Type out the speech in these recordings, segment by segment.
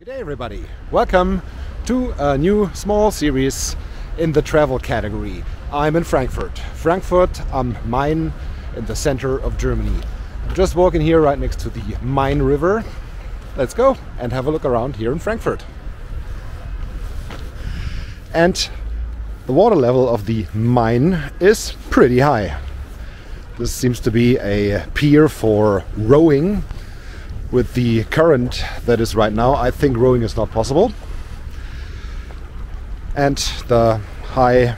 Good day everybody, welcome to a new small series in the travel category. I'm in Frankfurt. Frankfurt am Main in the center of Germany. I'm just walking here right next to the Main River. Let's go and have a look around here in Frankfurt. And the water level of the Main is pretty high. This seems to be a pier for rowing. With the current that is right now, I think rowing is not possible. And the high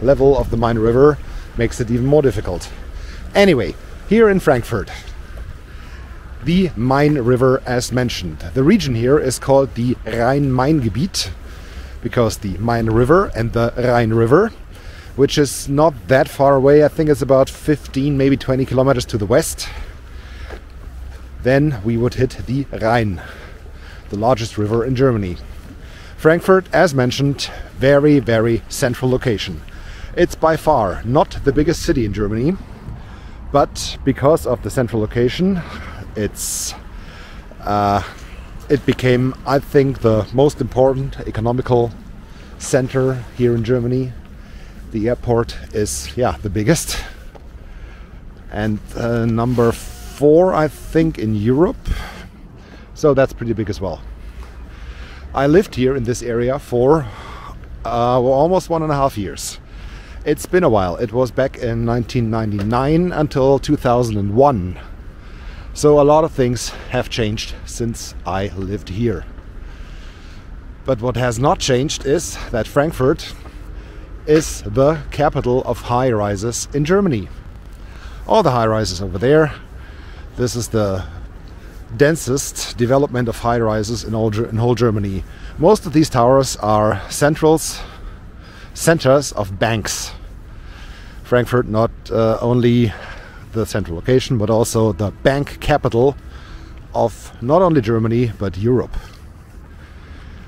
level of the Main River makes it even more difficult. Anyway, here in Frankfurt, the Main River as mentioned. The region here is called the Rhein-Main-Gebiet because the Main River and the Rhine River, which is not that far away, I think it's about 15, maybe 20 kilometers to the west. Then we would hit the Rhine, the largest river in Germany. Frankfurt, as mentioned, very, very central location. It's by far not the biggest city in Germany, but because of the central location, it became, I think, the most important economical center here in Germany. The airport is, the biggest. And number 4, I think, in Europe, so that's pretty big as well. I lived here in this area for almost 1.5 years. It's been a while. It was back in 1999 until 2001. So a lot of things have changed since I lived here. But what has not changed is that Frankfurt is the capital of high-rises in Germany. All the high-rises over there. This is the densest development of high-rises in whole Germany. Most of these towers are centers of banks. Frankfurt not only the central location, but also the bank capital of not only Germany, but Europe.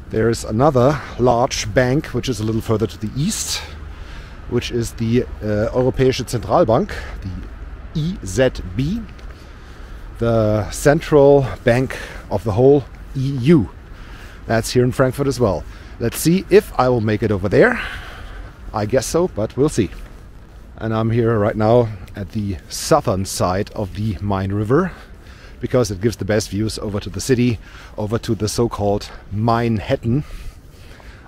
There is another large bank, which is a little further to the east, which is the Europäische Zentralbank, the EZB. The central bank of the whole EU. That's here in Frankfurt as well. Let's see if I will make it over there. I guess so, but we'll see. And I'm here right now at the southern side of the Main River because it gives the best views over to the city, over to the so-called Manhattan.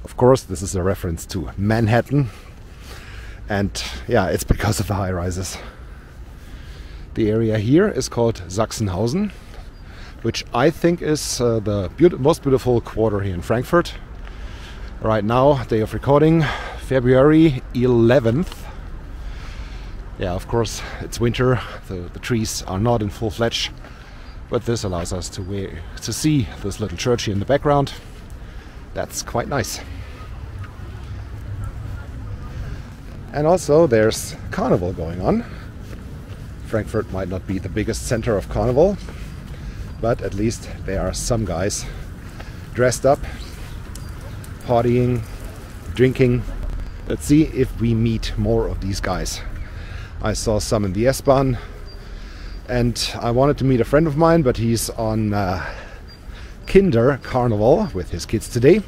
Of course, this is a reference to Manhattan. And it's because of the high-rises. The area here is called Sachsenhausen, which I think is the most beautiful quarter here in Frankfurt. Right now, day of recording, February 11th. Of course, it's winter. The trees are not in full fledged, but this allows us to see this little church here in the background. That's quite nice. And also, there's carnival going on. Frankfurt might not be the biggest center of carnival, but at least there are some guys dressed up, partying, drinking. Let's see if we meet more of these guys. I saw some in the S-Bahn, and I wanted to meet a friend of mine, but he's on Kinder Carnival with his kids today.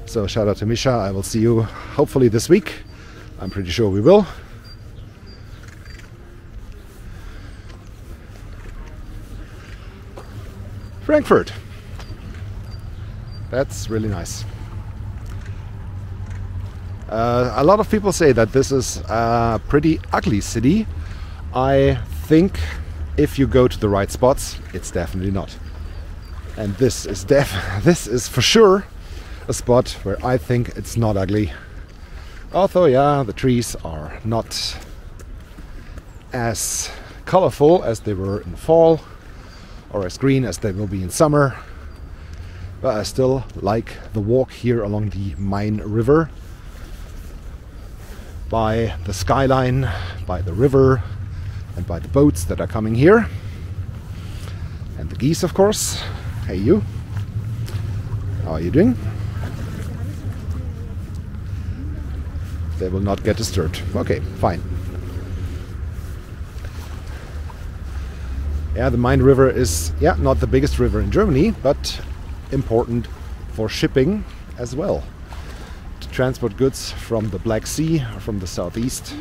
So shout out to Misha. I will see you hopefully this week. I'm pretty sure we will. Frankfurt. That's really nice. A lot of people say that this is a pretty ugly city. I think if you go to the right spots, it's definitely not. And this is for sure a spot where I think it's not ugly. Although, the trees are not as colorful as they were in the fall, or as green as they will be in summer, but I still like the walk here along the Main River, by the skyline, by the river, and by the boats that are coming here, and the geese, of course. Hey you, how are you doing? They will not get disturbed. Okay, fine. The Main River is not the biggest river in Germany, but important for shipping as well, to transport goods from the Black Sea, from the southeast,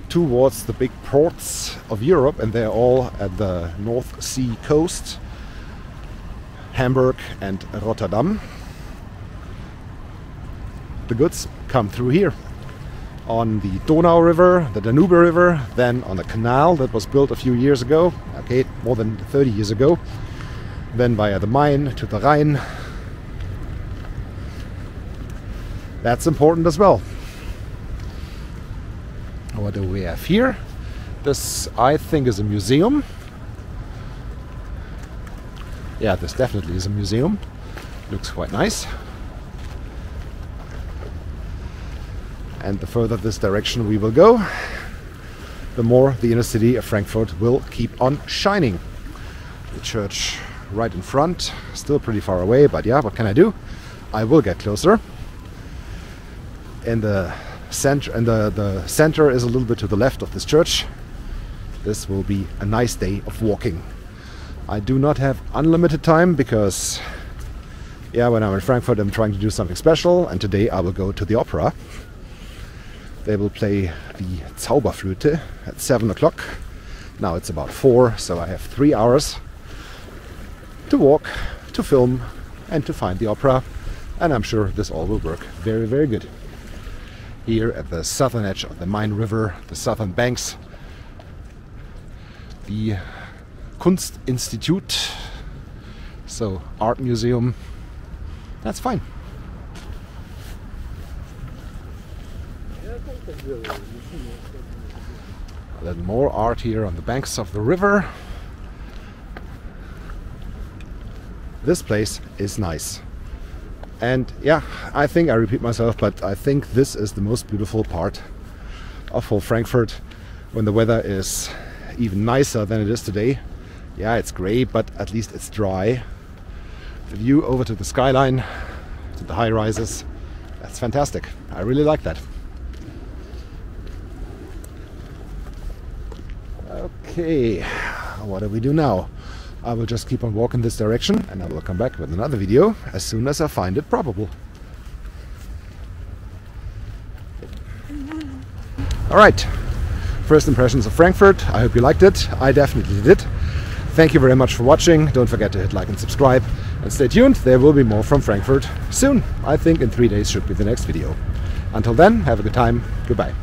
towards the big ports of Europe, and they're all at the North Sea coast, Hamburg and Rotterdam. The goods come through here on the Donau River, the Danube River, then on a canal that was built a few years ago, okay, more than 30 years ago, then via the Main to the Rhine. That's important as well. What do we have here? This, I think, is a museum. Yeah, this definitely is a museum. Looks quite nice. And the further this direction we will go, the more the inner city of Frankfurt will keep on shining. The church right in front, still pretty far away, but yeah, what can I do? I will get closer. And the center, the center is a little bit to the left of this church. This will be a nice day of walking. I do not have unlimited time because, yeah, when I'm in Frankfurt I'm trying to do something special, and today I will go to the opera. They will play the Zauberflöte at 7 o'clock. Now it's about 4, so I have 3 hours to walk, to film, and to find the opera. And I'm sure this all will work very, very good. Here at the southern edge of the Main River, the southern banks, the Kunstinstitut, so art museum. That's fine. A little more art here on the banks of the river. This place is nice. And yeah, I think I repeat myself, but I think this is the most beautiful part of whole Frankfurt, when the weather is even nicer than it is today. Yeah, it's grey, but at least it's dry. The view over to the skyline, to the high rises, that's fantastic. I really like that. Okay, what do we do now? I will just keep on walking this direction, and I will come back with another video as soon as I find it probable. Alright, first impressions of Frankfurt. I hope you liked it. I definitely did. Thank you very much for watching. Don't forget to hit like and subscribe. And stay tuned, there will be more from Frankfurt soon. I think in 3 days should be the next video. Until then, have a good time. Goodbye.